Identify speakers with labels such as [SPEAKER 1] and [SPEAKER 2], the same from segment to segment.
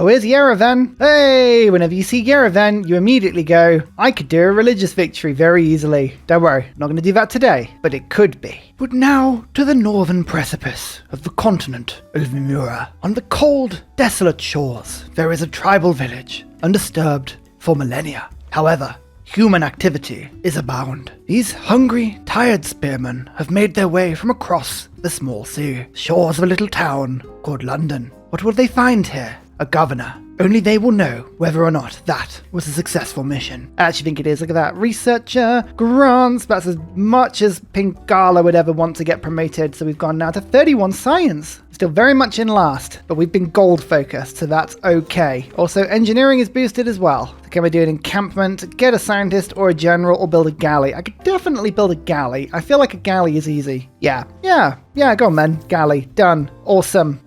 [SPEAKER 1] Oh, here's Yerevan. Hey, whenever you see Yerevan, you immediately go, I could do a religious victory very easily. Don't worry, not going to do that today, but it could be. But now to the northern precipice of the continent of Mura. On the cold, desolate shores, there is a tribal village, undisturbed for millennia. However, human activity is abound. These hungry, tired spearmen have made their way from across the small sea, shores of a little town called London. What will they find here? A governor. Only they will know whether or not that was a successful mission. I actually think it is. Look at that. Researcher, grants. That's as much as Pinkala would ever want to get promoted. So we've gone now to 31 science. Still very much in last, but we've been gold focused, so that's okay. Also, engineering is boosted as well. So can we do an encampment, get a scientist or a general, or build a galley? I could definitely build a galley. I feel like a galley is easy. Yeah, go on then. Galley, done. Awesome.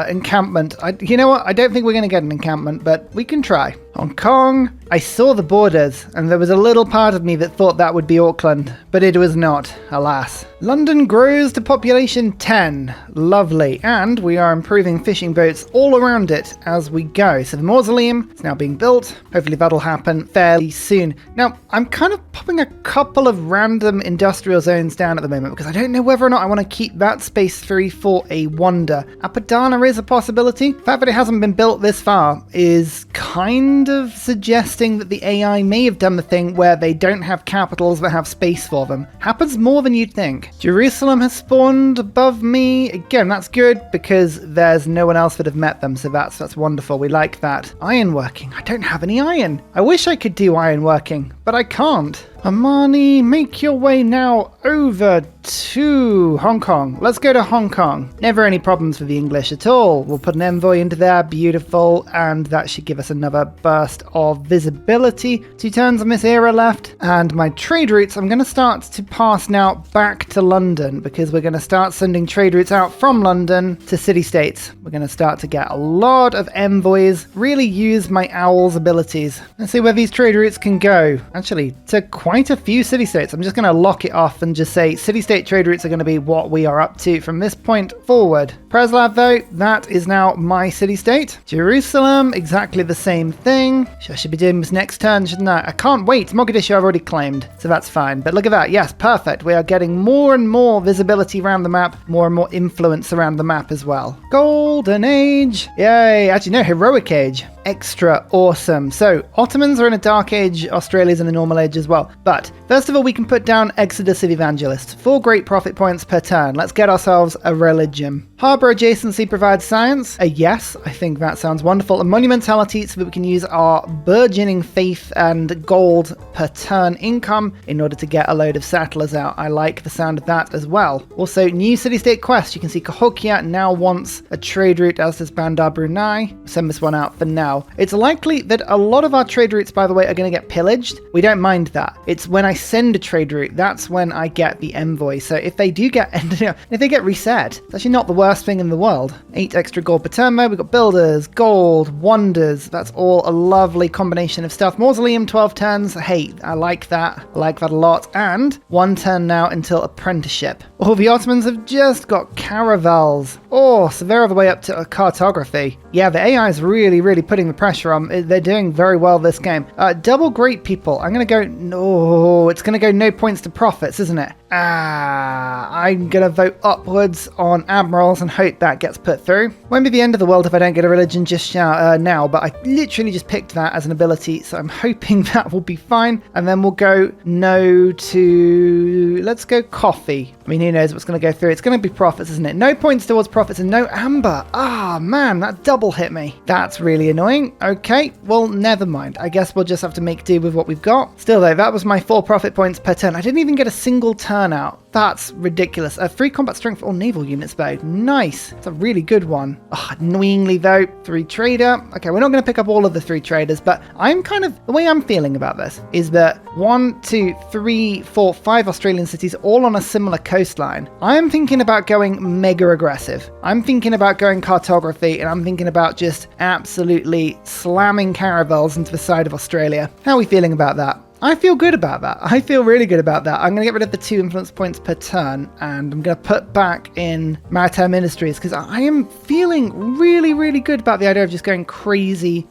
[SPEAKER 1] Encampment. You know what? I don't think we're going to get an encampment, but we can try. Hong Kong. I saw the borders, and there was a little part of me that thought that would be Auckland, but it was not, alas. London grows to population 10. Lovely. And we are improving fishing boats all around it as we go. So the mausoleum is now being built. Hopefully that'll happen fairly soon. Now, I'm kind of popping a couple of random industrial zones down at the moment because I don't know whether or not I want to keep that space free for a wonder. Apadana is a possibility. The fact that it hasn't been built this far is kind of suggesting that the AI may have done the thing where they don't have capitals that have space for them. Happens more than you'd think. Jerusalem has spawned above me. Again, that's good because there's no one else that have met them, so that's wonderful. We like that. Ironworking. I don't have any iron. I wish I could do ironworking, but I can't. Amani, make your way now over to Hong Kong. Let's go to Hong Kong. Never any problems with the English at all. We'll put an envoy into there, beautiful, and that should give us another burst of visibility. 2 turns on this era left, and my trade routes, I'm going to start to pass now back to London because we're going to start sending trade routes out from London to city-states. We're going to start to get a lot of envoys, really use my owl's abilities. Let's see where these trade routes can go. Actually, to quite a few city-states. I'm just going to lock it off and just say city-state trade routes are going to be what we are up to from this point forward. Preslav, though, that is now my city-state. Jerusalem, exactly the same thing. I should be doing this next turn, shouldn't I? I can't wait. Mogadishu I've already claimed, so that's fine. But look at that. Yes, perfect. We are getting more and more visibility around the map, more and more influence around the map as well. Golden Age. Yay. Actually, no, Heroic Age. Extra awesome. So Ottomans are in a Dark Age, Australia's in the Normal Age as well. But first of all, we can put down Exodus of Evangelists. 4 great profit points per turn. Let's get ourselves a religion. Harbour adjacency provides science. A yes, I think that sounds wonderful. A monumentality so that we can use our burgeoning faith and gold per turn income in order to get a load of settlers out. I like the sound of that as well. Also, new city-state quests. You can see Cahokia now wants a trade route, as does Bandar Brunei. Send this one out for now. It's likely that a lot of our trade routes, by the way, are going to get pillaged. We don't mind that. It's when I send a trade route, that's when I get the envoy. So if they do get, if they get reset, it's actually not the worst thing in the world. 8 extra gold per turn mode. We've got builders, gold, wonders. That's all a lovely combination of stuff. Mausoleum, 12 turns. Hey, I like that. I like that a lot. And 1 turn now until apprenticeship. Oh, the Ottomans have just got caravels. Oh, so they're all the way up to cartography. Yeah, the AI is really, really putting the pressure on. They're doing very well this game. Double great people. I'm going to go... No, it's going to go no points to profits, isn't it? I'm going to vote upwards on admirals and hope that gets put through. Won't be the end of the world if I don't get a religion just now, but I literally just picked that as an ability, so I'm hoping that will be fine. And then we'll go no to... Let's go coffee. I mean, who knows what's going to go through. It's going to be profits, isn't it? No points towards profits and no amber. Ah, man, that double hit me. That's really annoying. Okay, well, never mind. I guess we'll just have to make do with what we've got. Still, though, that was my 4 profit points per turn. I didn't even get a single turn out. That's ridiculous. 3 combat strength for all naval units, though. Nice. It's a really good one. Oh, annoyingly, though, 3 trader. Okay, we're not going to pick up all of the 3 traders, but I'm kind of... The way I'm feeling about this is that 1, 2, 3, 4, 5 Australian cities all on a similar coastline. I'm thinking about going mega aggressive. I'm thinking about going cartography, and I'm thinking about just absolutely slamming caravels into the side of Australia. How are we feeling about that? I feel good about that. I feel really good about that. I'm going to get rid of the 2 influence points per turn, and I'm going to put back in Maritime Ministries, because I am feeling really, really good about the idea of just going crazy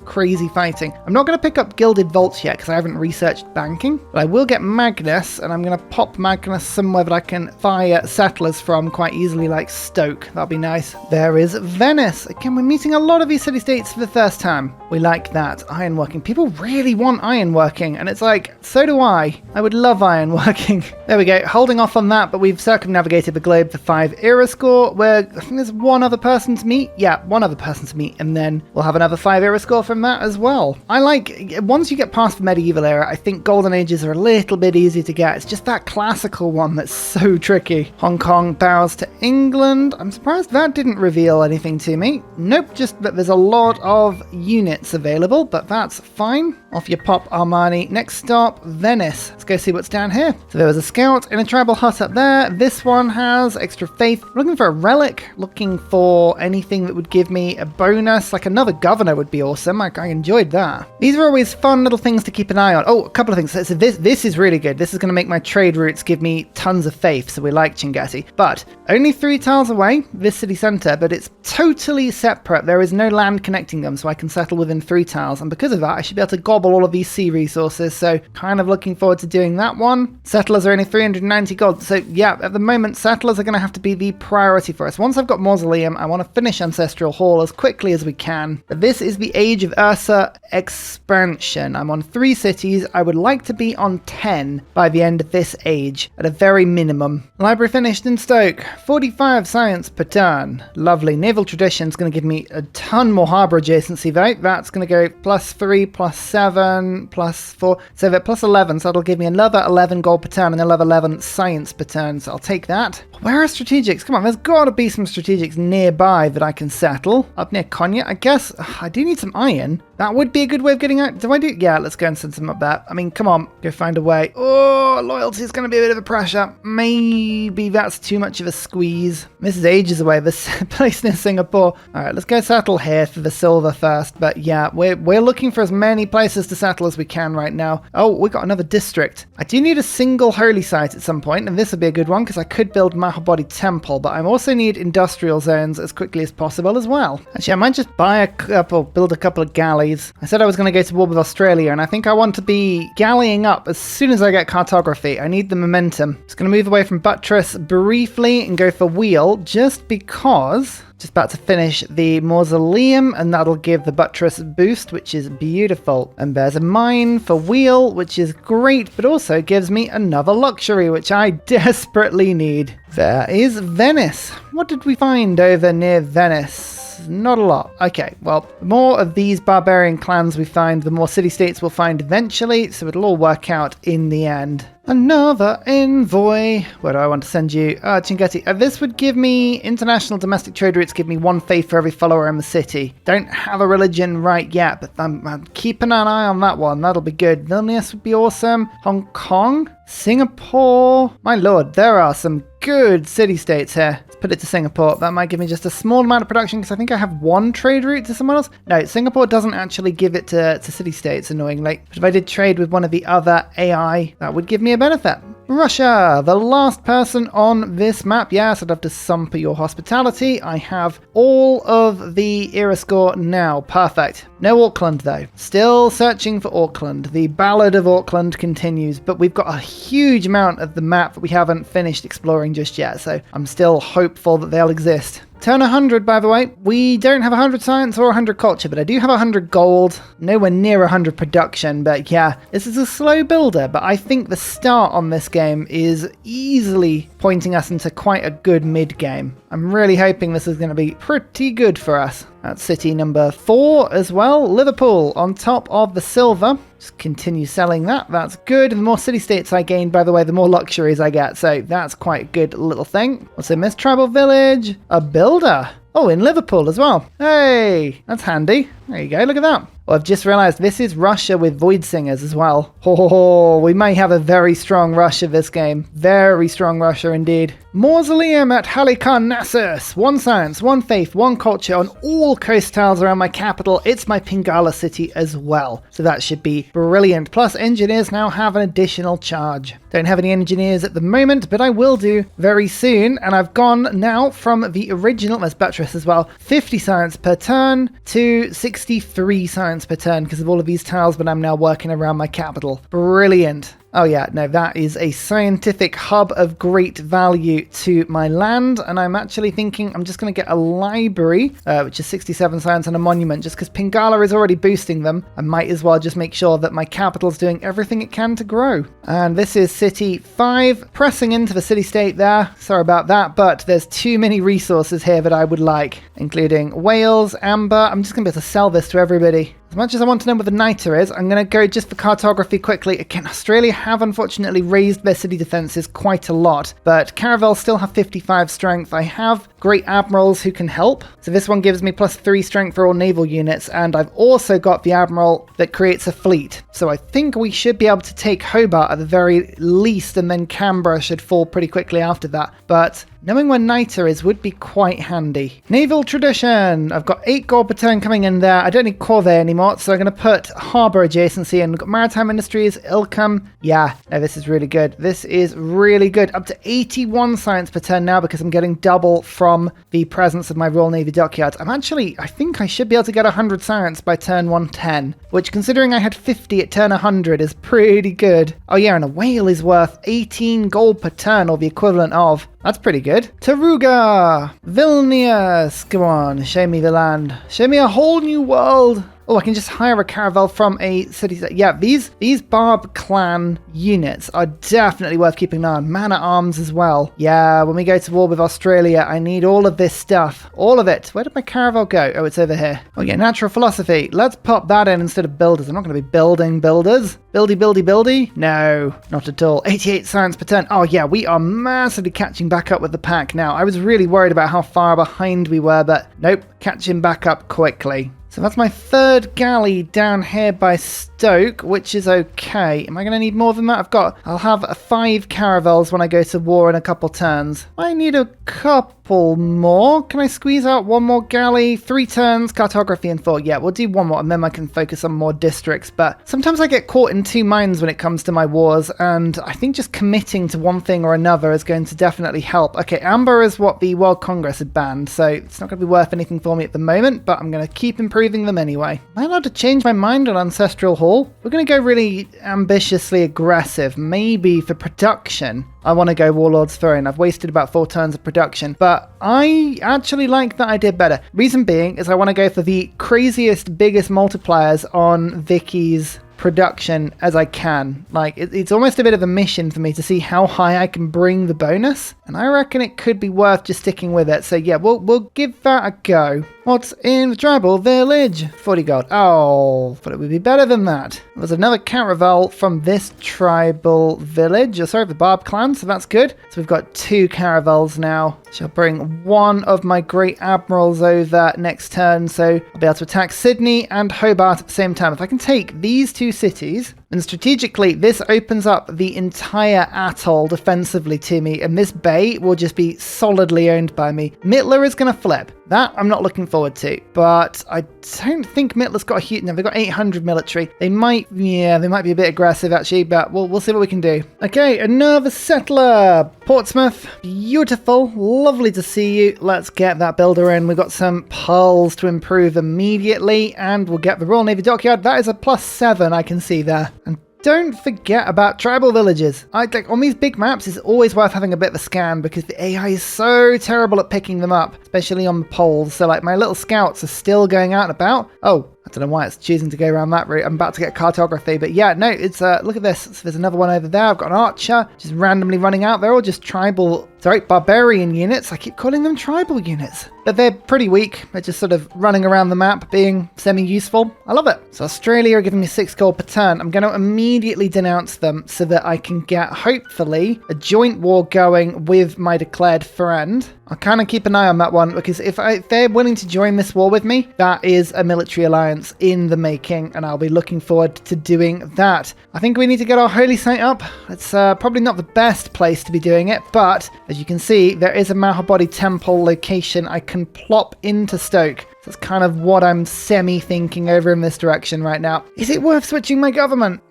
[SPEAKER 1] fighting. I'm not going to pick up Gilded Vaults yet, because I haven't researched banking, but I will get Magnus, and I'm going to pop Magnus somewhere that I can fire settlers from quite easily, like Stoke. That'll be nice. There is Venice. Again, we're meeting a lot of these city-states for the first time. We like that. Ironworking. People really want ironworking, and it's like, so do I. I would love ironworking. There we go. Holding off on that, but we've circumnavigated the globe for 5 era score, where I think there's one other person to meet. Yeah, one other person to meet, and then we'll have another 5 era score from that as well. I like, once you get past the medieval era, I think golden ages are a little bit easier to get. It's just that classical one that's so tricky. Hong Kong bows to England. I'm surprised that didn't reveal anything to me. Nope, just that there's a lot of units available, but that's fine. Off you pop, Armani. Next stop, Venice. Let's go see what's down here. So there was a scout in a tribal hut up there. This one has extra faith. I'm looking for a relic, looking for anything that would give me a bonus, like another governor would be awesome. I enjoyed that. These are always fun little things to keep an eye on. Oh, a couple of things. So this is really good. This is going to make my trade routes give me tons of faith, so we like Chingati. But only 3 tiles away, this city centre, but it's totally separate. There is no land connecting them, so I can settle within 3 tiles, and because of that, I should be able to gobble all of these sea resources, so kind of looking forward to doing that one. Settlers are only 390 gold, so yeah, at the moment, settlers are going to have to be the priority for us. Once I've got Mausoleum, I want to finish Ancestral Hall as quickly as we can. But this is the Age of Ursa expansion. I'm on 3 cities. I would like to be on 10 by the end of this age, at a very minimum. Library finished in Stoke. 45 science per turn. Lovely. Naval Tradition's going to give me a ton more harbour adjacency, though. That's going to go +3, +7, +4, so that +11, so that'll give me another 11 gold per turn and another 11 science per turn, so I'll take that. Where are strategics? Come on, there's got to be some strategics nearby that I can settle. Up near Konya, I guess. I do need some iron. That would be a good way of getting out. Do I do? Yeah, let's go and send some up there. I mean, come on, go find a way. Oh, loyalty is going to be a bit of a pressure. Maybe that's too much of a squeeze. This is ages away, this place near Singapore. All right, let's go settle here for the silver first. But yeah, we're looking for as many places to settle as we can right now. Oh, we got another district. I do need a single holy site at some point, and this would be a good one because I could build Mahabodhi Temple, but I also need industrial zones as quickly as possible as well. Actually, I might just build a couple of galleys. I said I was going to go to war with Australia, and I think I want to be gallying up as soon as I get cartography. I need the momentum. Just going to move away from Buttress briefly and go for Wheel, just because... Just about to finish the Mausoleum, and that'll give the Buttress boost, which is beautiful. And there's a mine for Wheel, which is great, but also gives me another luxury, which I desperately need. There is Venice. What did we find over near Venice? Not a lot. Okay, well, the more of these barbarian clans we find, the more city-states we'll find eventually, so it'll all work out in the end. Another envoy. Where do I want to send you? Chingeti. This would give me international domestic trade routes, give me 1 faith for every follower in the city. Don't have a religion right yet, but I'm keeping an eye on that one. That'll be good. Vilnius would be awesome. Hong Kong? Singapore? My lord, there are some good city-states here. Let's put it to Singapore. That might give me just a small amount of production because I think I have 1 trade route to someone else. No, Singapore doesn't actually give it to city-states, annoyingly. But if I did trade with one of the other AI, that would give me a benefit. Russia, the last person on this map. Yes, I'd love to sump your hospitality. I have all of the era score now. Perfect. No Auckland, though. Still searching for Auckland. The Ballad of Auckland continues, but we've got a huge amount of the map that we haven't finished exploring just yet, so I'm still hopeful that they'll exist. Turn 100, by the way. We don't have 100 science or 100 culture, but I do have 100 gold. Nowhere near 100 production, but yeah, this is a slow builder, but I think the start on this game is easily pointing us into quite a good mid-game. I'm really hoping this is going to be pretty good for us. That's city number 4 as well. Liverpool on top of the silver. Just continue selling that. That's good. And the more city-states I gain, by the way, the more luxuries I get. So that's quite a good little thing. What's in this tribal village? A builder. Oh, in Liverpool as well. Hey, that's handy. There you go, look at that. Well, I've just realized this is Russia with Void Singers as well. Oh, we may have a very strong Russia this game. Very strong Russia indeed. Mausoleum at Halicarnassus. 1 science, 1 faith, 1 culture on all coast tiles around my capital. It's my Pingala city as well. So that should be brilliant. Plus, engineers now have an additional charge. Don't have any engineers at the moment, but I will do very soon. And I've gone now from the original, there's buttress as well, 50 science per turn to 63 science per turn because of all of these tiles, but I'm now working around my capital. Brilliant. Oh yeah, no, that is a scientific hub of great value to my land, and I'm actually thinking I'm just going to get a library, which is 67 science, and a monument, just because Pingala is already boosting them. I might as well just make sure that my capital's doing everything it can to grow. And this is City 5, pressing into the city-state there. Sorry about that, but there's too many resources here that I would like, including Wales, Amber. I'm just going to be able to sell this to everybody. As much as I want to know what the niter is, I'm going to go just for cartography quickly. Again, Australia have unfortunately raised their city defenses quite a lot, but Caravel still have 55 strength. I have great admirals who can help. So this one gives me +3 strength for all naval units, and I've also got the admiral that creates a fleet. So I think we should be able to take Hobart at the very least, and then Canberra should fall pretty quickly after that. But knowing where niter is would be quite handy. Naval tradition. I've got 8 gold per turn coming in there. I don't need Corvée anymore, so I'm going to put harbour adjacency in. We've got maritime industries, Ilkham. Yeah, no, this is really good. This is really good. Up to 81 science per turn now because I'm getting double from the presence of my Royal Navy dockyards. I think I should be able to get 100 science by turn 110, which considering I had 50 at turn 100 is pretty good. Oh yeah, and a whale is worth 18 gold per turn, or the equivalent of. That's pretty good. Taruga! Vilnius! Come on, show me the land. Show me a whole new world. Oh, I can just hire a caravel from a city. Yeah, these Barb clan units are definitely worth keeping an eye on. Man-at-arms as well. Yeah, when we go to war with Australia, I need all of this stuff. All of it. Where did my caravel go? Oh, it's over here. Oh yeah, natural philosophy. Let's pop that in instead of builders. I'm not going to be building builders. Buildy? No, not at all. 88 science per turn. Oh yeah, we are massively catching back up with the pack now. I was really worried about how far behind we were, but nope, catching back up quickly. So that's my 3rd galley down here by Stoke, which is okay. Am I going to need more than that? I'll have 5 caravels when I go to war in a couple turns. I need a couple more. Can I squeeze out 1 more galley? 3 turns, cartography, and 4. Yeah, we'll do 1 more, and then I can focus on more districts. But sometimes I get caught in 2 minds when it comes to my wars, and I think just committing to one thing or another is going to definitely help. Okay, Amber is what the World Congress had banned, so it's not going to be worth anything for me at the moment, but I'm going to keep improving them anyway. Am I allowed to change my mind on Ancestral Hall? We're going to go really ambitiously aggressive, maybe for production. I want to go Warlord's Throne. I've wasted about 4 turns of production, but I actually like that idea better. Reason being is I want to go for the craziest, biggest multipliers on Vicky's production as I can. Like, it's almost a bit of a mission for me to see how high I can bring the bonus, and I reckon it could be worth just sticking with it. So yeah, we'll give that a go. What's in the tribal village? 40 gold. Oh, thought it would be better than that. There's another caravel from this tribal village. Sorry, the Barb clan, so that's good. So we've got 2 caravels now. Shall bring 1 of my great admirals over next turn, so I'll be able to attack Sydney and Hobart at the same time. If I can take these 2 cities, and strategically this opens up the entire atoll defensively to me, and this bay will just be solidly owned by me. Mittler is going to flip. That I'm not looking forward to, but I don't think Mittler's got a huge... No, they've got 800 military. They might be a bit aggressive actually, but we'll see what we can do. Okay, another settler. Portsmouth, beautiful, lovely to see you. Let's get that builder in. We've got some pearls to improve immediately, and we'll get the Royal Navy dockyard. That is a +7 I can see there. And don't forget about tribal villages. On these big maps, it's always worth having a bit of a scan because the AI is so terrible at picking them up, especially on the poles. So like my little scouts are still going out and about. Oh, I don't know why it's choosing to go around that route. I'm about to get cartography, but yeah, no, it's look at this. So there's another one over there. I've got an archer just randomly running out. They're all just tribal Sorry, barbarian units. I keep calling them tribal units. But they're pretty weak. They're just sort of running around the map, being semi-useful. I love it. So Australia are giving me 6 gold per turn. I'm going to immediately denounce them so that I can get, hopefully, a joint war going with my declared friend. I'll kind of keep an eye on that one, because if they're willing to join this war with me, that is a military alliance in the making, and I'll be looking forward to doing that. I think we need to get our holy site up. It's probably not the best place to be doing it, but as you can see, there is a Mahabodhi temple location I can plop into Stoke. So that's kind of what I'm semi-thinking over in this direction right now. Is it worth switching my government?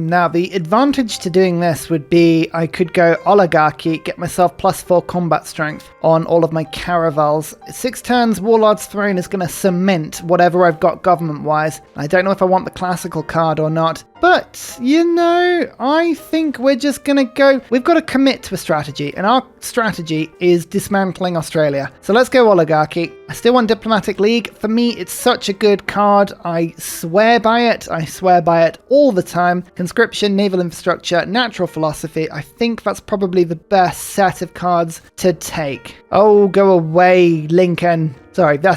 [SPEAKER 1] Now, the advantage to doing this would be I could go oligarchy, get myself +4 combat strength on all of my caravels. 6 turns Warlord's Throne is going to cement whatever I've got government-wise. I don't know if I want the classical card or not. But, you know, I think we're just going to go... We've got to commit to a strategy, and our strategy is dismantling Australia. So let's go oligarchy. I still want Diplomatic League. For me, it's such a good card. I swear by it. I swear by it all the time. Conscription, naval infrastructure, natural philosophy. I think that's probably the best set of cards to take. Oh, go away, Lincoln. Sorry, they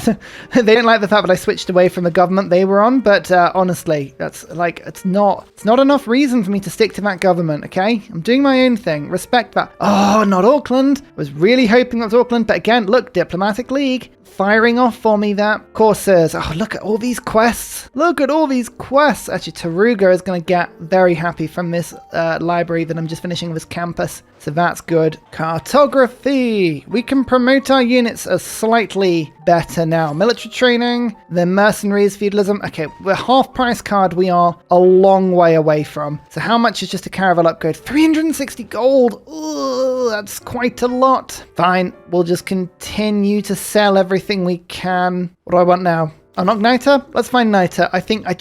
[SPEAKER 1] didn't like the fact that I switched away from the government they were on, but honestly, that's like, it's not enough reason for me to stick to that government, okay? I'm doing my own thing. Respect that. Oh, not Auckland. I was really hoping that was Auckland, but again, look, Diplomatic League firing off for me there. Coursers. Oh, look at all these quests. Look at all these quests. Actually, Taruga is going to get very happy from this library that I'm just finishing this campus. So that's good. Cartography. We can promote our units as slightly better now. Military training, the mercenaries, feudalism. Okay, we're half price card we are a long way away from. So how much is just a caravel upgrade? 360 gold. Ooh, that's quite a lot. Fine, we'll just continue to sell everything we can. What do I want now? Unlock Niter? Let's find Niter. I think I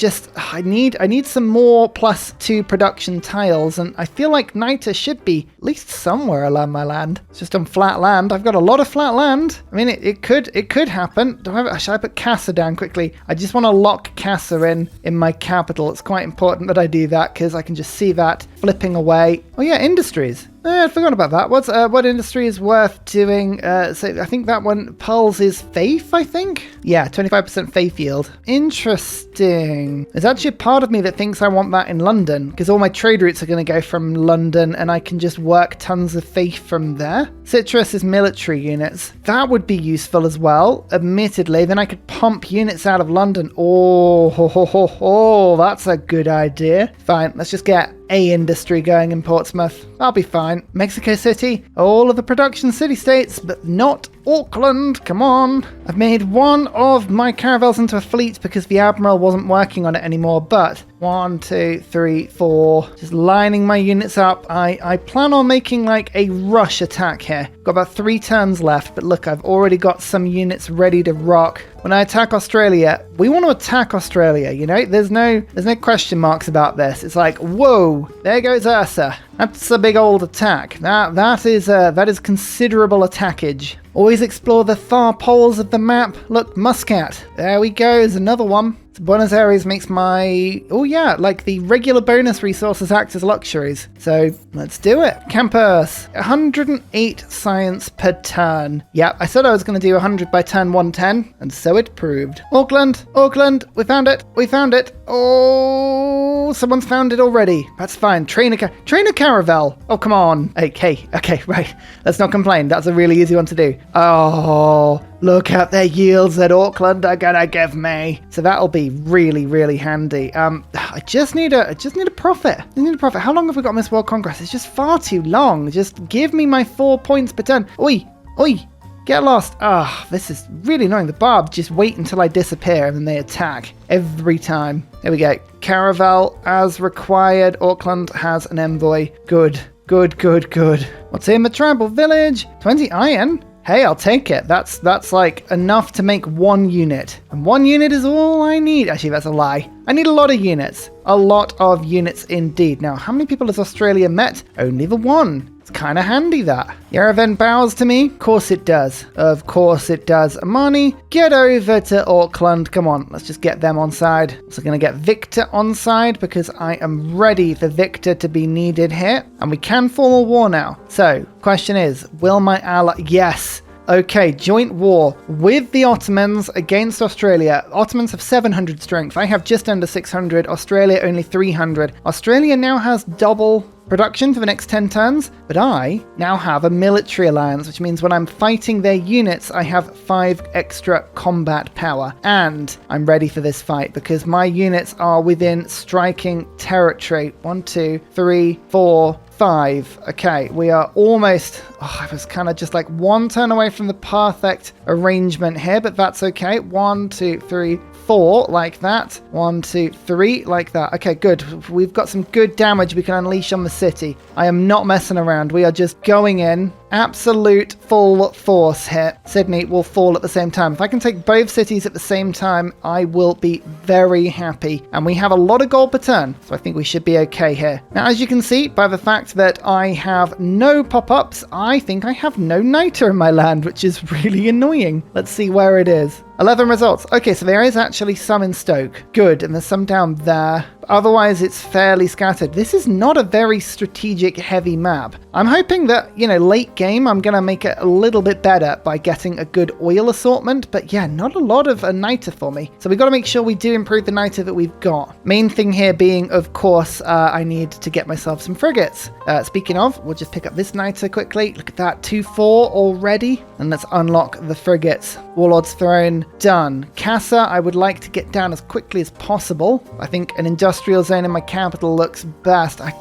[SPEAKER 1] need some more +2 production tiles, and I feel like Niter should be at least somewhere along my land. It's just on flat land. I've got a lot of flat land. I mean, it could happen. Should I put Casa down quickly? I just want to lock Casa in my capital. It's quite important that I do that because I can just see that flipping away. Oh yeah, industries. I forgot about that. What industry is worth doing? So I think that one, Pearls is faith, I think? Yeah, 25% faith yield. Interesting. There's actually a part of me that thinks I want that in London, because all my trade routes are going to go from London, and I can just work tons of faith from there. Citrus is military units. That would be useful as well, admittedly. Then I could pump units out of London. Oh, that's a good idea. Fine, let's just get a industry going in Portsmouth. I'll be fine. Mexico City, all of the production city-states, but not Auckland. Come on. I've made one of my caravels into a fleet because the Admiral wasn't working on it anymore, but 1, 2, 3, 4. Just lining my units up. I plan on making like a rush attack here. Got about 3 turns left, but look, I've already got some units ready to rock. When I attack Australia, we want to attack Australia, you know? There's no question marks about this. It's like, whoa, there goes Ursa. That's a big old attack. That is considerable attackage. Always explore the far poles of the map. Look, Muscat. There we go, there's another one. So Buenos Aires makes my... Oh yeah, like the regular bonus resources act as luxuries. So let's do it. Campus. 108 science per turn. Yeah, I said I was going to do 100 by turn 110, and so it proved. Auckland, we found it. Oh, someone's found it already. That's fine. Train a caravel. Oh, come on. Okay, right. Let's not complain. That's a really easy one to do. Oh, look at the yields that Auckland are gonna give me. So that'll be really, really handy. I just need a profit. How long have we got on this World Congress? It's just far too long. Just give me my 4 points per turn. Oi, get lost. This is really annoying. The Barbs just wait until I disappear and then they attack every time. There we go. Caravel as required. Auckland has an envoy. Good. What's in the tribal village? 20 iron. Hey, I'll take it. That's like enough to make 1 unit. And 1 unit is all I need. Actually, that's a lie. I need a lot of units. A lot of units indeed. Now, how many people has Australia met? Only the 1. It's kind of handy, that. Yerevan bows to me. Of course it does. Of course it does. Amani, get over to Auckland. Come on, let's just get them on side. So going to get Victor on side because I am ready for Victor to be needed here. And we can form a war now. So, question is, will my ally... Yes. Okay, joint war with the Ottomans against Australia. Ottomans have 700 strength. I have just under 600. Australia only 300. Australia now has double production for the next 10 turns, but I now have a military alliance, which means when I'm fighting their units, I have 5 extra combat power. And I'm ready for this fight because my units are within striking territory. 1, 2, 3, 4, 5. Okay, we are almost... Oh, I was kind of just like one turn away from the perfect arrangement here, but that's okay. 1, 2, 3, 4, like that. 1, 2, 3, like that. Okay, good. We've got some good damage we can unleash on the city. I am not messing around. We are just going in. Absolute full force here. Sydney will fall at the same time. If I can take both cities at the same time, I will be very happy. And we have a lot of gold per turn, so I think we should be okay here. Now, as you can see, by the fact that I have no pop-ups, I think I have no niter in my land, which is really annoying. Let's see where it is. 11 results. Okay, so there is actually some in Stoke. Good, and there's some down there. Otherwise, it's fairly scattered. This is not a very strategic heavy map. I'm hoping that, late game, I'm going to make it a little bit better by getting a good oil assortment. But yeah, not a lot of a niter for me. So we've got to make sure we do improve the niter that we've got. Main thing here being, of course, I need to get myself some frigates. Speaking of, we'll just pick up this niter quickly. Look at that, 2-4 already. And let's unlock the frigates. Warlord's Throne, done. Casa, I would like to get down as quickly as possible. I think an industrial zone in my capital looks best. I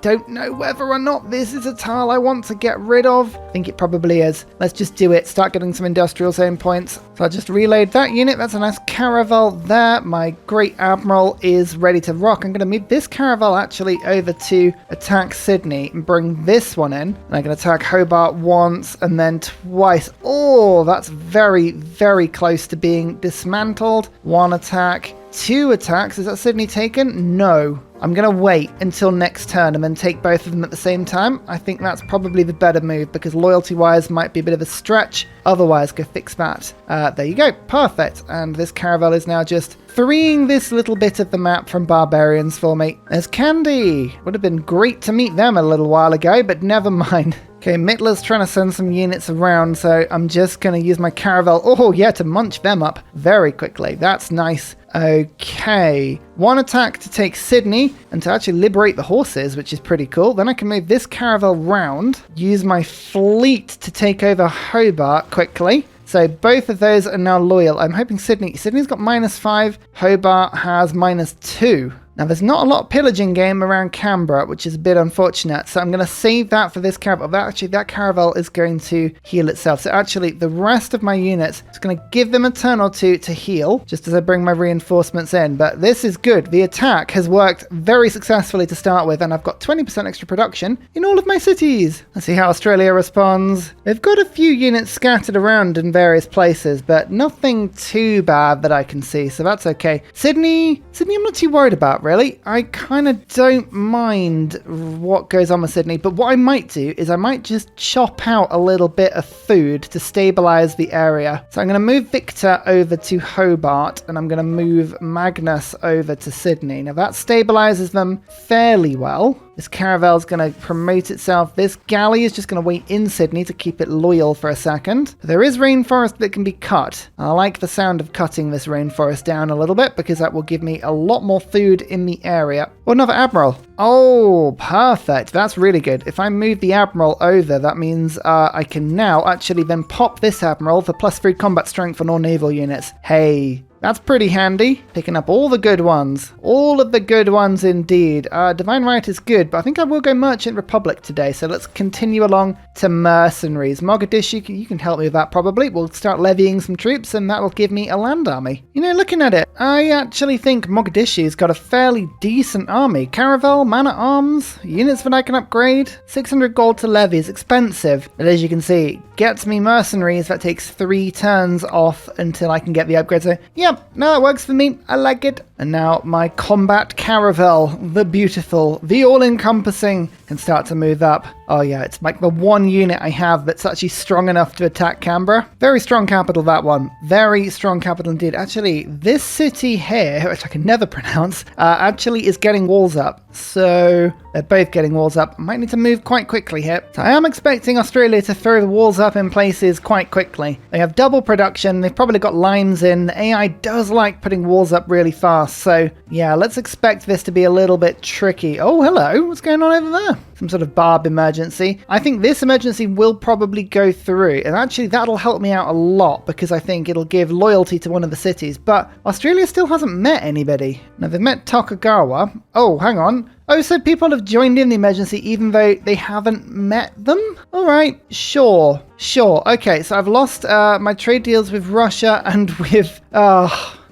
[SPEAKER 1] don't know whether or not this is a tile I want to get rid of. I think it probably is. Let's just do it. Start getting some industrial zone points. So I'll just reload that unit. That's a nice caravel there. My Great Admiral is ready to rock. I'm going to move this caravel actually over to attack Sydney and bring this one in. And I can attack Hobart once and then twice. Oh, that's very, very close to being dismantled. 1 attack. 2 attacks. Is that Sydney taken? No. I'm going to wait until next turn and then take both of them at the same time. I think that's probably the better move because loyalty-wise might be a bit of a stretch. Otherwise, go fix that. There you go. Perfect. And this caravel is now just freeing this little bit of the map from barbarians for me. There's Candy. Would have been great to meet them a little while ago, but never mind. Okay, Mittler's trying to send some units around, so I'm just going to use my caravel. Oh, yeah, to munch them up very quickly. That's nice. Okay, 1 attack to take Sydney and to actually liberate the horses, which is pretty cool. Then I can move this caravel round, use my fleet to take over Hobart quickly. So both of those are now loyal. I'm hoping Sydney's got -5, Hobart has -2. Now, there's not a lot of pillaging game around Canberra, which is a bit unfortunate. So I'm going to save that for this caravel. That caravel is going to heal itself. So actually, the rest of my units, it's going to give them a turn or two to heal, just as I bring my reinforcements in. But this is good. The attack has worked very successfully to start with, and I've got 20% extra production in all of my cities. Let's see how Australia responds. They've got a few units scattered around in various places, but nothing too bad that I can see, so that's okay. Sydney, I'm not too worried about, really. I kind of don't mind what goes on with Sydney, but what I might do is I might just chop out a little bit of food to stabilize the area. So I'm going to move Victor over to Hobart, and I'm going to move Magnus over to Sydney. Now that stabilizes them fairly well. This caravel's going to promote itself. This galley is just going to wait in Sydney to keep it loyal for a second. There is rainforest that can be cut. I like the sound of cutting this rainforest down a little bit because that will give me a lot more food in the area. Oh, another admiral. Oh, perfect. That's really good. If I move the admiral over, that means I can now actually then pop this admiral for +3 combat strength on all naval units. Hey, that's pretty handy. Picking up all the good ones. All of the good ones indeed. Divine Right is good, but I think I will go Merchant Republic today. So let's continue along to Mercenaries. Mogadishu, you can help me with that probably. We'll start levying some troops and that will give me a land army. You know, looking at it, I actually think Mogadishu's got a fairly decent army. Caravel, man-at-arms, units that I can upgrade. 600 gold to levy is expensive. But as you can see, gets me Mercenaries. That takes 3 turns off until I can get the upgrade. So, yeah, no, that works for me. I like it. And now my combat caravel, the beautiful, the all-encompassing, can start to move up. Oh yeah, it's like the one unit I have that's actually strong enough to attack Canberra. Very strong capital, that one. Very strong capital indeed. Actually, this city here, which I can never pronounce, actually is getting walls up. So they're both getting walls up. I might need to move quite quickly here. So I am expecting Australia to throw the walls up in places quite quickly. They have double production. They've probably got lines in. The AI does like putting walls up really fast. So yeah, let's expect this to be a little bit tricky. Oh, hello. What's going on over there? Some sort of barb emergency. I think this emergency will probably go through, and actually that'll help me out a lot because I think it'll give loyalty to one of the cities. But Australia still hasn't met anybody. Now they've met Tokugawa. Oh, hang on. Oh, so people have joined in the emergency even though they haven't met them? All right, sure. Okay, so I've lost my trade deals with Russia and with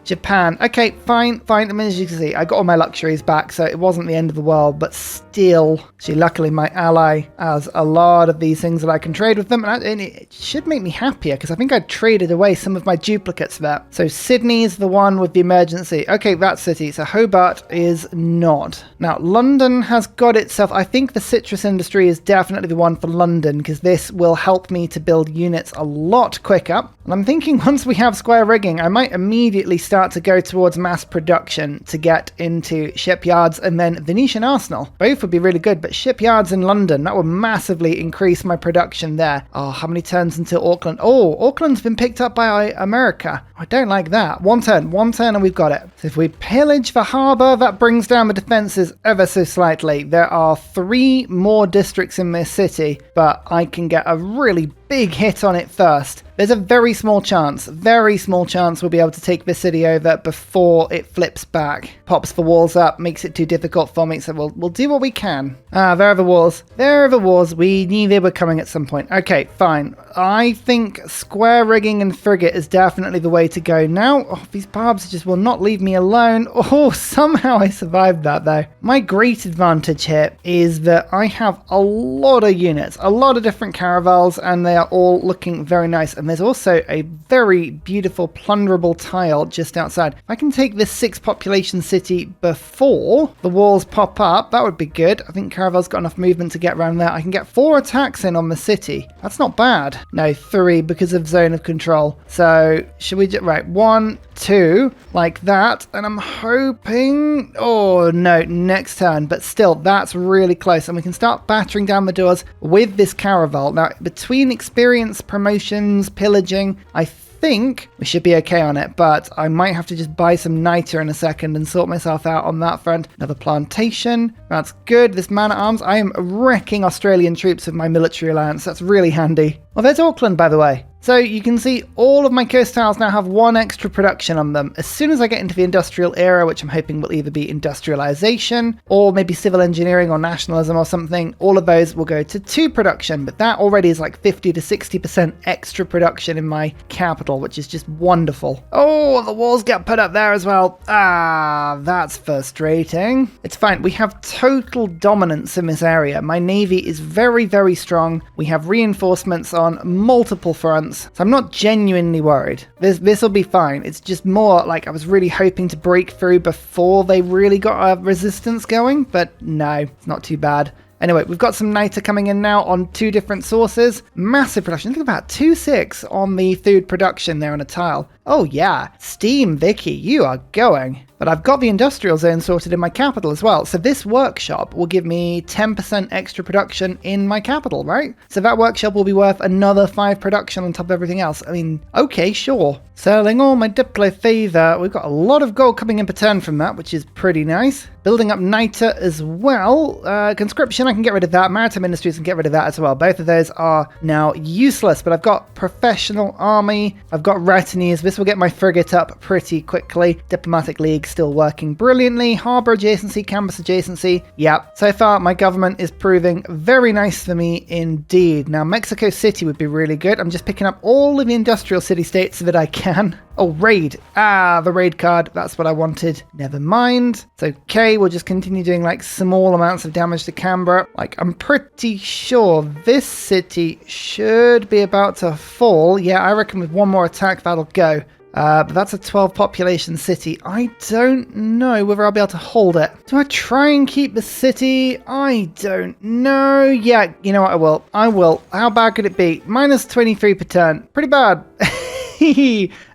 [SPEAKER 1] Japan. Okay, fine. I mean, as you can see, I got all my luxuries back, so it wasn't the end of the world, but still, luckily my ally has a lot of these things that I can trade with them, and it should make me happier, because I think I traded away some of my duplicates there. So Sydney is the one with the emergency. Okay, that city. So Hobart is not. Now, London has got itself, I think the citrus industry is definitely the one for London, because this will help me to build units a lot quicker. And I'm thinking once we have square rigging, I might immediately start to go towards mass production to get into shipyards and then Venetian Arsenal. Both would be really good, but shipyards in London, that would massively increase my production there. Oh, how many turns until Auckland? Oh, Auckland's been picked up by America. I don't like that. One turn and we've got it. So if we pillage the harbour, that brings down the defences ever so slightly. There are 3 more districts in this city, but I can get a really big hit on it first. There's a very small chance we'll be able to take this city over before it flips back. Pops the walls up, makes it too difficult for me, so we'll do what we can. There are the walls. We knew they were coming at some point. Okay, fine. I think square rigging and frigate is definitely the way to go now. Oh, these barbs just will not leave me alone. Oh, somehow I survived that though. My great advantage here is that I have a lot of units, a lot of different caravels, and they are all looking very nice. And there's also a very beautiful plunderable tile just outside. If I can take this 6 population city before the walls pop up, that would be good. I think caravel's got enough movement to get around there. I can get 4 attacks in on the city. That's not bad. No, 3 because of zone of control. So should we just, right, 1, 2, like that. And I'm hoping, oh no, next turn. But still, that's really close. And we can start battering down the doors with this caravel. Now, between experience, promotions, pillaging, I think we should be okay on it, but I might have to just buy some niter in a second and sort myself out on that front. Another plantation. That's good. This man-at-arms. I am wrecking Australian troops with my military alliance. That's really handy. Well, there's Auckland, by the way. So you can see all of my coast tiles now have 1 extra production on them. As soon as I get into the industrial era, which I'm hoping will either be industrialization or maybe civil engineering or nationalism or something, all of those will go to 2 production. But that already is like 50 to 60% extra production in my capital, which is just wonderful. Oh, the walls get put up there as well. That's frustrating. It's fine. We have total dominance in this area. My navy is very, very strong. We have reinforcements on multiple fronts. So I'm not genuinely worried. This will be fine. It's just more like I was really hoping to break through before they really got a resistance going, but no, it's not too bad. Anyway, we've got some niter coming in now on 2 different sources. Massive production. Look at that, 2.6 on the food production there on a tile. Oh yeah, Steam Vicky, you are going. But I've got the industrial zone sorted in my capital as well. So this workshop will give me 10% extra production in my capital, right? So that workshop will be worth another 5 production on top of everything else. I mean, okay, sure. Selling all my Diplo fever. We've got a lot of gold coming in per turn from that, which is pretty nice. Building up niter as well. Conscription, I can get rid of that. Maritime industries can get rid of that as well. Both of those are now useless, but I've got professional army. I've got retinues. This will get my frigate up pretty quickly. Diplomatic League still working brilliantly. Harbour adjacency, campus adjacency. Yeah, so far my government is proving very nice for me indeed. Now, Mexico City would be really good. I'm just picking up all of the industrial city-states that I can. Oh, raid. The raid card. That's what I wanted. Never mind. It's okay. We'll just continue doing like small amounts of damage to Canberra. Like, I'm pretty sure this city should be about to fall. Yeah, I reckon with 1 more attack, that'll go. But that's a 12 population city. I don't know whether I'll be able to hold it. Do I try and keep the city? I don't know. Yeah, you know what? I will. How bad could it be? Minus 23 per turn. Pretty bad.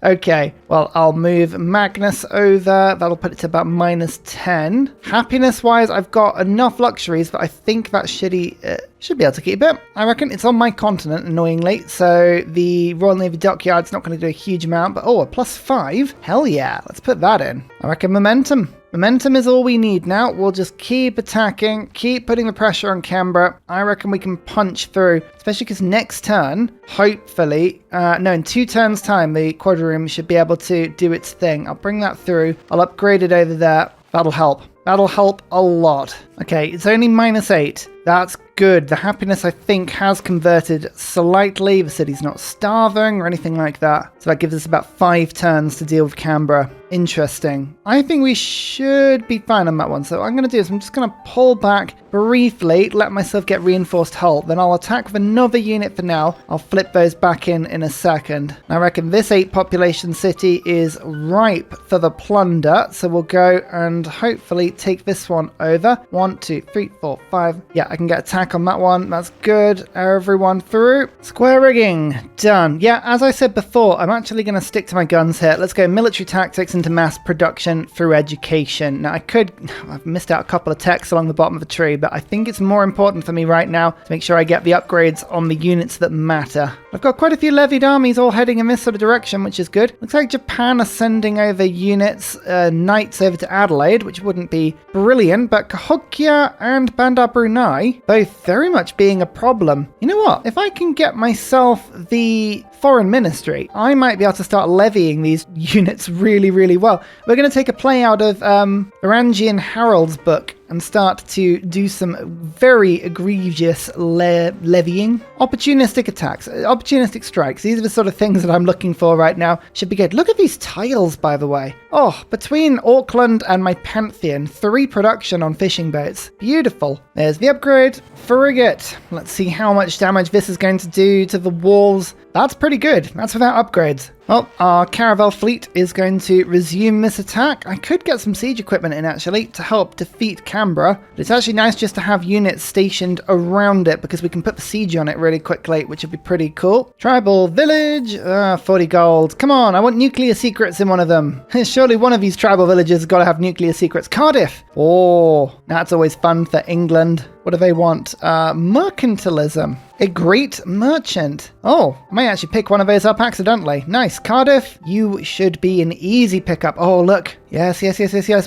[SPEAKER 1] Okay, well, I'll move Magnus over. That'll put it to about minus 10. Happiness-wise, I've got enough luxuries, but I think that should be able to keep it. I reckon it's on my continent, annoyingly, so the Royal Navy Dockyard's not going to do a huge amount, but a +5? Hell yeah, let's put that in. I reckon momentum. Momentum is all we need now. We'll just keep attacking, keep putting the pressure on Canberra. I reckon we can punch through, especially because next turn, hopefully, in 2 turns' time, the quadrilateral should be able to do its thing. I'll bring that through. I'll upgrade it over there. That'll help. That'll help a lot. Okay, it's only -8. That's good. The happiness, I think, has converted slightly. The city's not starving or anything like that. So that gives us about 5 turns to deal with Canberra. Interesting. I think we should be fine on that one. So what I'm going to do is I'm just going to pull back briefly, let myself get reinforced hull. Then I'll attack with another unit for now. I'll flip those back in a second. I reckon this 8 population city is ripe for the plunder. So we'll go and hopefully take this one over. 1, 2, 3, 4, 5. Yeah, I can get attack on that one. That's good. Everyone through. Square rigging. Done. Yeah, as I said before, I'm actually going to stick to my guns here. Let's go military tactics into mass production through education. Now, I've missed out a couple of techs along the bottom of the tree, but I think it's more important for me right now to make sure I get the upgrades on the units that matter. I've got quite a few levied armies all heading in this sort of direction, which is good. Looks like Japan are sending over units, knights over to Adelaide, which wouldn't be brilliant, but Cahokia and Bandar Brunei, both very much being a problem. You know what? If I can get myself the foreign ministry, I might be able to start levying these units really, really well. We're going to take a play out of Varangian Harold's book and start to do some very egregious levying. Opportunistic attacks, opportunistic strikes. These are the sort of things that I'm looking for right now. Should be good. Look at these tiles, by the way. Oh, between Auckland and my Pantheon, 3 production on fishing boats. Beautiful. There's the upgrade. Frigate. Let's see how much damage this is going to do to the walls. That's pretty good. That's without upgrades. Well, our Caravel fleet is going to resume this attack. I could get some siege equipment in, actually, to help defeat Canberra. But it's actually nice just to have units stationed around it because we can put the siege on it really quickly, which would be pretty cool. Tribal village. 40 gold. Come on, I want nuclear secrets in one of them. Surely one of these tribal villages has got to have nuclear secrets. Cardiff. Oh, that's always fun for England. What do they want? Mercantilism. A great merchant. Oh, I may actually pick one of those up accidentally. Nice. Cardiff, you should be an easy pickup. Oh, look. Yes.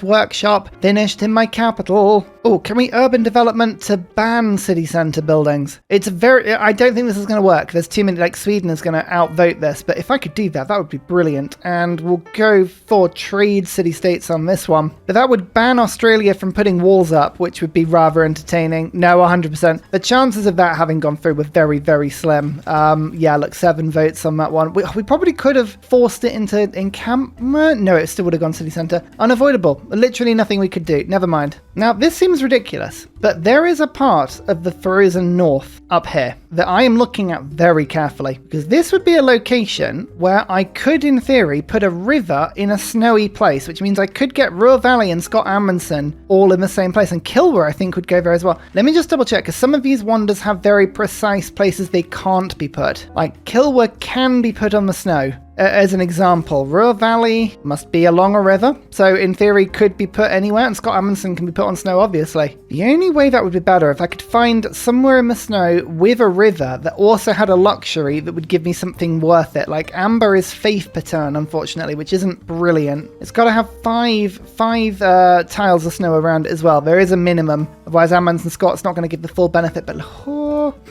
[SPEAKER 1] Workshop finished in my capital. Oh, can we urban development to ban city centre buildings? I don't think this is going to work. There's too many, like Sweden is going to outvote this. But if I could do that, that would be brilliant. And we'll go for trade city-states on this one. But that would ban Australia from putting walls up, which would be rather entertaining. No, 100%. The chances of that having gone through were very, very slim. Yeah, look, 7 votes on that one. We probably could have forced it into encampment. No, it still would have gone city centre. Unavoidable. Literally nothing we could do. Never mind. Now, this seems ridiculous, but there is a part of the frozen north up here that I am looking at very carefully, because this would be a location where I could, in theory, put a river in a snowy place, which means I could get Ruhr Valley and Scott Amundsen all in the same place, and Kilwer, I think, would go there as well. Let me just double check, because some of these wonders have very precise places they can't be put. Like, Kilwer can be put on the snow. As an example, Ruhr Valley must be along a river, so in theory could be put anywhere, and Scott Amundsen can be put on snow, obviously. The only way that would be better if I could find somewhere in the snow with a river that also had a luxury that would give me something worth it. Like Amber is faith per turn, unfortunately, which isn't brilliant. It's got to have five tiles of snow around it as well. There is a minimum, otherwise Amundsen Scott's not going to give the full benefit, but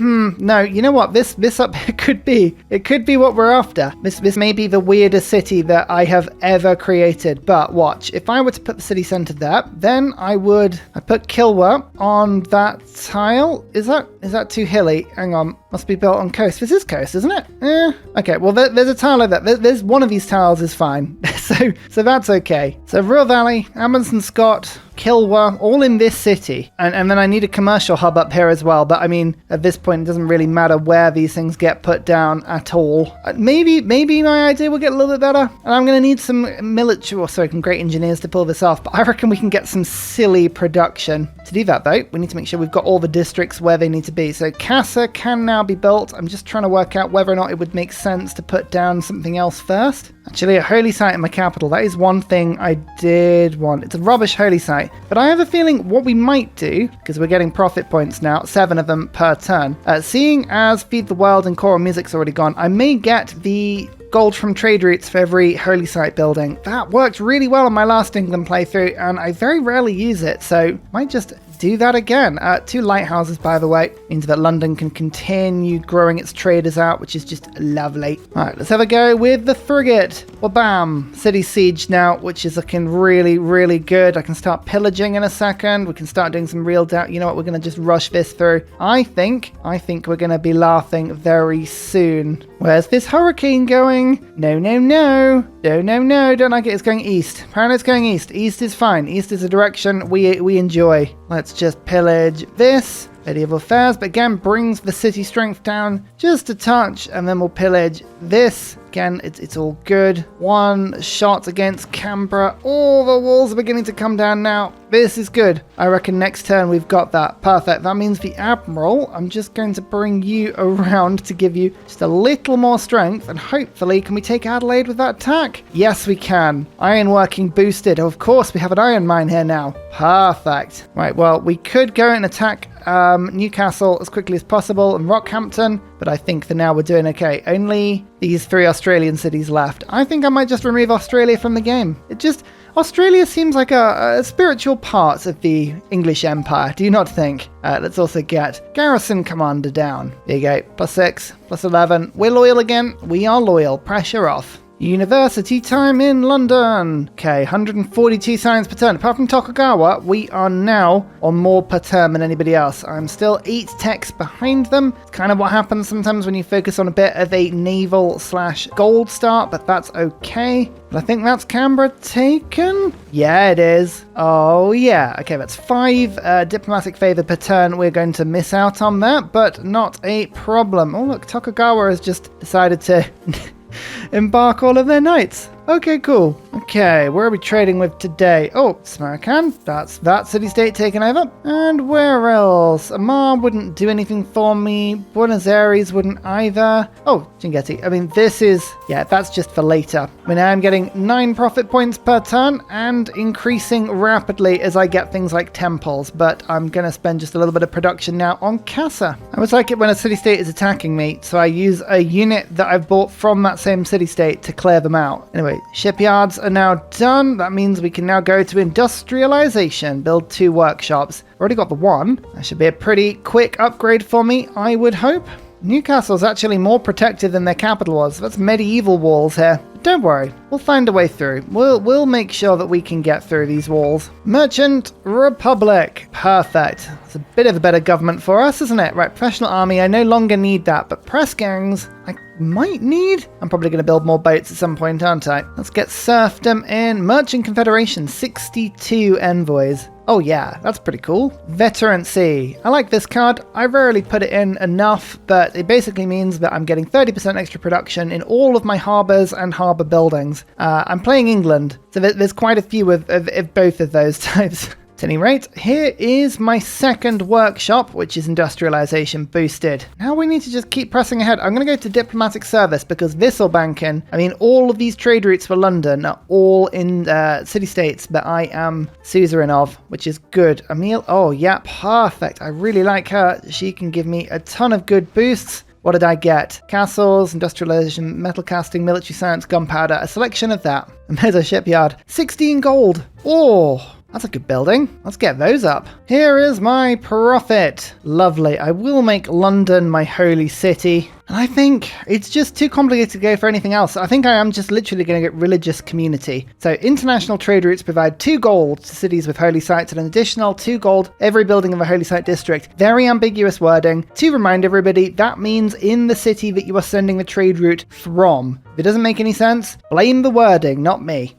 [SPEAKER 1] no, you know what? This up here could be what we're after. This may be the weirdest city that I have ever created, but watch. If I were to put the city centre there, then I put Kilwer on that tile. Is that too hilly? Hang on. Must be built on coast. This is coast, isn't it? Okay, well, there's a tile like that. There's one of these tiles is fine. so that's okay. So Ruhr Valley, Amundsen Scott, Kilwa, all in this city. And then I need a commercial hub up here as well. But I mean, at this point, it doesn't really matter where these things get put down at all. Maybe my idea will get a little bit better. And I'm going to need some great engineers to pull this off. But I reckon we can get some silly production. To do that, though, we need to make sure we've got all the districts where they need to be. So Casa can now be built. I'm just trying to work out whether or not it would make sense to put down something else first. Actually, a holy site in my capital. That is one thing I did want. It's a rubbish holy site. But I have a feeling what we might do, because we're getting profit points now, 7 of them per turn. Seeing as Feed the World and Choral Music's already gone, I may get the gold from trade routes for every holy site building. That worked really well on my last England playthrough, and I very rarely use it, so might just do that again. 2 lighthouses, by the way, means that London can continue growing its traders out, which is just lovely. All right, let's have a go with the frigate. Well, bam, city siege now, which is looking really, really good. I can start pillaging in a second. We can start doing some real doubt. You know what? We're going to just rush this through. I think we're going to be laughing very soon. Where's this hurricane going? No. Don't like it. It's going east. Apparently it's going east. East is fine. East is a direction we enjoy. Let's just pillage this. Medieval fairs, but again, brings the city strength down just a touch, and then we'll pillage this. Again, it's all good. 1 shot against Canberra. All the walls are beginning to come down now. This is good. I reckon next turn we've got that. Perfect. That means the Admiral, I'm just going to bring you around to give you just a little more strength, and hopefully, can we take Adelaide with that attack? Yes, we can. Ironworking boosted. Of course, we have an iron mine here now. Perfect. Right, well, we could go and attack Newcastle as quickly as possible and Rockhampton, but I think for now we're doing okay. Only these 3 Australian cities left. I think I might just remove Australia from the game. Australia seems like a spiritual part of the English Empire, do you not think? Let's also get Garrison Commander down. There you go, +6, +11. We're loyal again. We are loyal. Pressure off. University time in London. Okay, 142 science per turn. Apart from Tokugawa, we are now on more per turn than anybody else. I'm still 8 techs behind them. It's kind of what happens sometimes when you focus on a bit of a naval/gold start, but that's okay. But I think that's Canberra taken. Yeah, it is. Oh, yeah. Okay, that's 5 diplomatic favor per turn. We're going to miss out on that, but not a problem. Oh, look, Tokugawa has just decided to embark all of their knights. Okay, cool. Okay, where are we trading with today? Oh, Samarkand. That's that city-state taken over. And where else? Amar wouldn't do anything for me. Buenos Aires wouldn't either. Oh, Chinguetti. I mean, this is... yeah, that's just for later. I mean, I'm getting 9 profit points per turn and increasing rapidly as I get things like temples. But I'm going to spend just a little bit of production now on Casa. I always like it when a city-state is attacking me, so I use a unit that I've bought from that same city-state to clear them out. Anyway, shipyards are now done. That means we can now go to industrialization, build 2 workshops. Already got the 1. That should be a pretty quick upgrade for me, I would hope. Newcastle's actually more protected than their capital was. That's medieval walls here. But don't worry, we'll find a way through. We'll make sure that we can get through these walls. Merchant Republic. Perfect. It's a bit of a better government for us, isn't it? Right, professional army, I no longer need that, but press gangs, I might need. I'm probably going to build more boats at some point, aren't I? Let's get serfdom in. Merchant Confederation, 62 envoys. Oh yeah, that's pretty cool. Veterancy. I like this card. I rarely put it in enough, but it basically means that I'm getting 30% extra production in all of my harbours and harbour buildings. I'm playing England, so there's quite a few of both of those types. At any rate, here is my 2nd workshop, which is industrialization boosted. Now we need to just keep pressing ahead. I'm going to go to diplomatic service because this will bank in. I mean, all of these trade routes for London are all in city-states that I am suzerain of, which is good. Emil, oh yeah, perfect. I really like her. She can give me a ton of good boosts. What did I get? Castles, industrialization, metal casting, military science, gunpowder, a selection of that. And there's a shipyard. 16 gold. Oh, That's a good building. Let's get those up. Here is my profit. Lovely. I will make London my holy city. And I think it's just too complicated to go for anything else. I think I am just literally going to get religious community. So international trade routes provide 2 gold to cities with holy sites and an additional 2 gold every building of a holy site district. Very ambiguous wording. To remind everybody, that means in the city that you are sending the trade route from. If it doesn't make any sense, blame the wording, not me.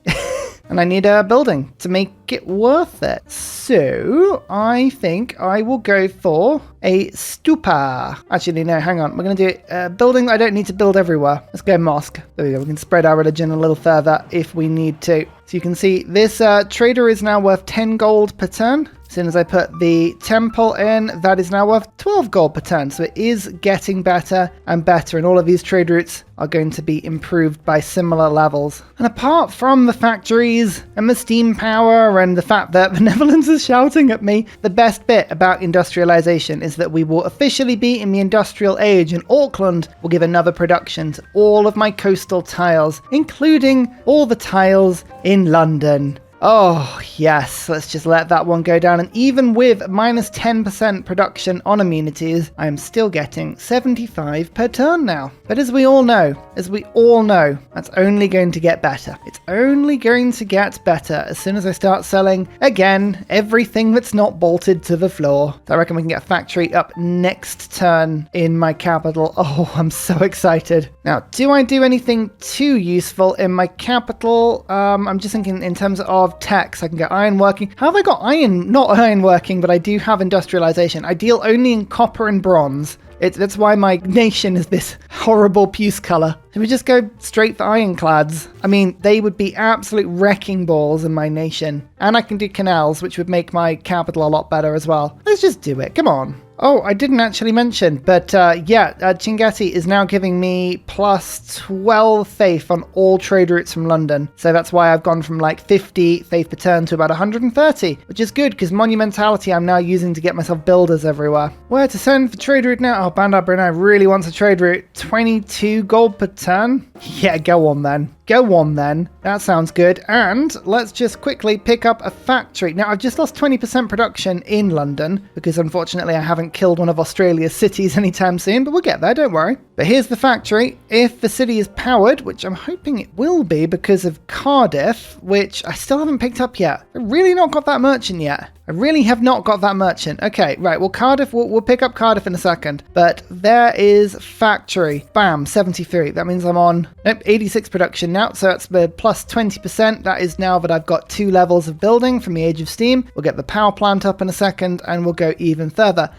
[SPEAKER 1] And I need a building to make it worth it. So I think I will go for a stupa. Actually, no, hang on. We're going to do a building I don't need to build everywhere. Let's go mosque. There we go. We can spread our religion a little further if we need to. So you can see this trader is now worth 10 gold per turn. As soon as I put the temple in, that is now worth 12 gold per turn. So it is getting better and better. And all of these trade routes are going to be improved by similar levels. And apart from the factories and the steam power and the fact that the Netherlands is shouting at me, the best bit about industrialization is that we will officially be in the industrial age, and Auckland will give another production to all of my coastal tiles, including all the tiles in London. Oh, yes, let's just let that one go down. And even with minus 10% production on amenities, I am still getting 75 per turn now. But as we all know, that's only going to get better. It's only going to get better as soon as I start selling, again, everything that's not bolted to the floor. So I reckon we can get a factory up next turn in my capital. Oh, I'm so excited. Now, do I do anything too useful in my capital? I'm just thinking in terms of techs. I can get iron working. How have I got iron? Not iron working, but I do have industrialization. I deal only in copper and bronze. That's why my nation is this horrible puce color. If we just go straight for ironclads, I mean, they would be absolute wrecking balls in my nation. And I can do canals, which would make my capital a lot better as well. Let's just do it. Come on. Oh, I didn't actually mention, but Chinguetti is now giving me plus 12 faith on all trade routes from London. So that's why I've gone from like 50 faith per turn to about 130, which is good because monumentality I'm now using to get myself builders everywhere. Where to send for trade route now? Oh, Bandar Brunei really wants a trade route. 22 gold per turn? Yeah, go on then. Go on then. That sounds good. And let's just quickly pick up a factory. Now, I've just lost 20% production in London because unfortunately I haven't killed one of Australia's cities anytime soon, but we'll get there, don't worry. But here's the factory. If the city is powered, which I'm hoping it will be because of Cardiff, which I still haven't picked up yet. I've really not got that merchant yet. I really have not got that merchant. Okay, right, well, Cardiff, we'll pick up Cardiff in a second. But there is factory. Bam, 73. That means I'm on 86 production now, so that's the plus 20%. That is now that I've got 2 levels of building from the Age of Steam. We'll get the power plant up in a second, and we'll go even further.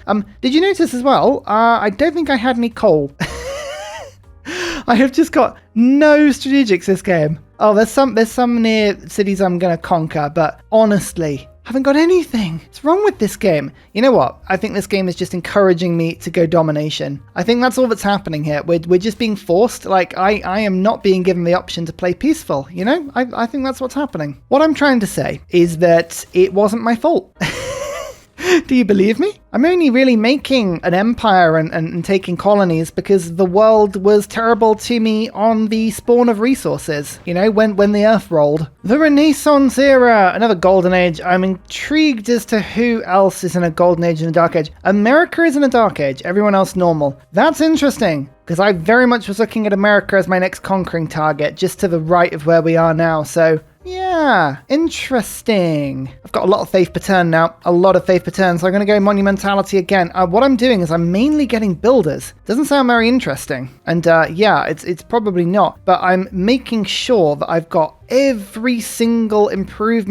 [SPEAKER 1] Did you notice as well, I don't think I had any coal. I have just got no strategics this game. Oh, there's some near cities I'm going to conquer, but honestly, haven't got anything. What's wrong with this game? You know what? I think this game is just encouraging me to go domination. I think that's all that's happening here. We're just being forced. Like, I am not being given the option to play peaceful, you know? I think that's what's happening. What I'm trying to say is that it wasn't my fault. Do you believe me? I'm only really making an empire and taking colonies because the world was terrible to me on the spawn of resources, you know, when the earth rolled. The Renaissance era, another golden age. I'm intrigued as to who else is in a golden age and a dark age. America is in a dark age, everyone else normal. That's interesting because I very much was looking at America as my next conquering target, just to the right of where we are now, so yeah, interesting. I've got a lot of faith per turn now, so I'm going to go monumentality again. What I'm doing is I'm mainly getting builders. Doesn't sound very interesting, and yeah, it's probably not, but I'm making sure that I've got every single improved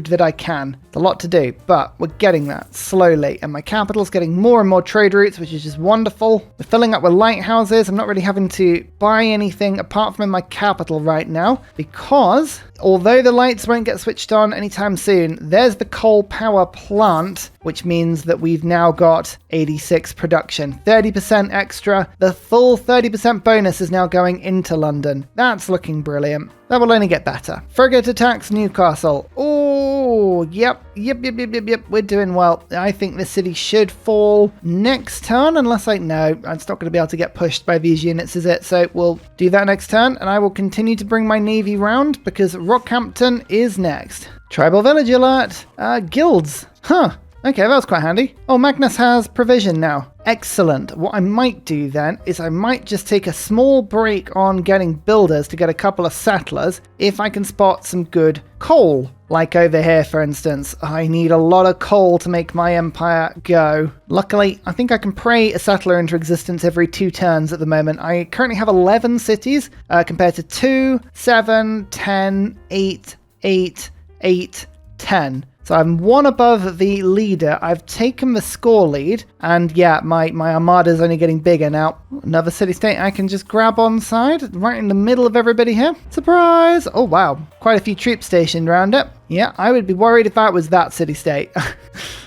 [SPEAKER 1] that I can. It's a lot to do, but we're getting that slowly, and my capital's getting more and more trade routes, which is just wonderful. We're filling up with lighthouses. I'm not really having to buy anything apart from in my capital right now, because although the lights won't get switched on anytime soon, there's the coal power plant which means that we've now got 86 production, 30% extra. The full 30% bonus is now going into London. That's looking brilliant. That will only get better. Frigate attacks Newcastle. Oh, yep. We're doing well. I think this city should fall next turn, unless no, it's not going to be able to get pushed by these units, is it? So we'll do that next turn, and I will continue to bring my navy round because Rockhampton is next. Tribal village alert. Guilds. Huh. Okay, that was quite handy. Oh, Magnus has provision now. Excellent. What I might do then is I might just take a small break on getting builders to get a couple of settlers if I can spot some good coal. Like over here, for instance. I need a lot of coal to make my empire go. Luckily, I think I can pray a settler into existence every 2 turns at the moment. I currently have 11 cities compared to 2, 7, 10, 8, 8, 8, 10. So I'm 1 above the leader. I've taken the score lead, and yeah, my armada's only getting bigger now. Another city-state I can just grab on side, right in the middle of everybody here. Surprise! Oh wow, quite a few troops stationed around it. Yeah, I would be worried if that was that city-state.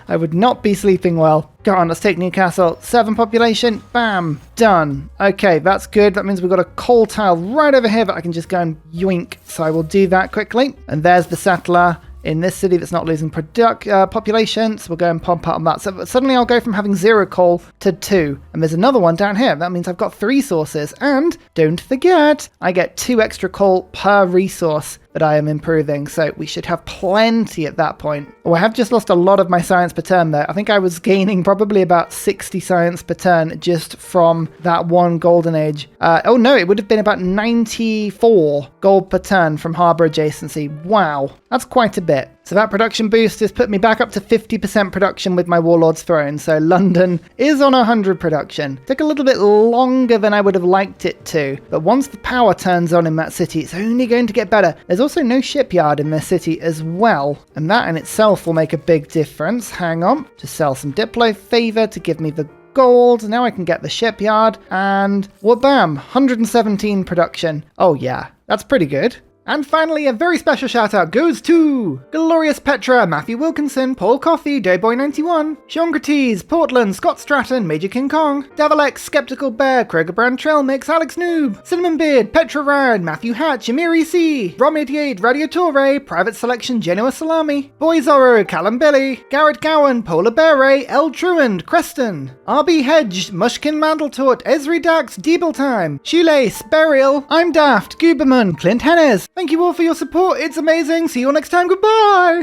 [SPEAKER 1] I would not be sleeping well. Go on, let's take Newcastle. 7 population, bam, done. Okay, that's good. That means we've got a coal tile right over here that I can just go and yoink. So I will do that quickly. And there's the settler in this city that's not losing population, so we'll go and pump up on that. So suddenly I'll go from having 0 coal to 2. And there's another one down here. That means I've got 3 sources. And don't forget, I get 2 extra coal per resource that I am improving, so we should have plenty at that point. Oh, I have just lost a lot of my science per turn there. I think I was gaining probably about 60 science per turn just from that one golden age. Oh no, it would have been about 94 gold per turn from harbour adjacency. Wow, that's quite a bit. So that production boost has put me back up to 50% production with my Warlord's Throne. So London is on 100 production. Took a little bit longer than I would have liked it to. But once the power turns on in that city, it's only going to get better. There's also no shipyard in this city as well. And that in itself will make a big difference. Hang on. To sell some Diplo favor to give me the gold. Now I can get the shipyard. And wha-bam, 117 production. Oh yeah, that's pretty good. And finally, a very special shout out goes to Glorious Petra, Matthew Wilkinson, Paul Coffey, Doughboy91, Sean Portland, Scott Stratton, Major King Kong, Davalex, Skeptical Bear, Kroger Brand Trail Mix, Alex Noob, Cinnamon Beard, Petra Rad, Matthew Hatch, Amiri C, Rom88, Radiatore, Private Selection, Genoa Salami, Boy Zorro, Callum Billy, Garrett Gowan, Polar Bear Ray, L. Truand, Creston, RB Hedge, Mushkin Mandeltort, Esri Dax, Deeble Time, Shoelace, Burial, I'm Daft, Gooberman, Clint Hennes. Thank you all for your support. It's amazing. See you all next time. Goodbye.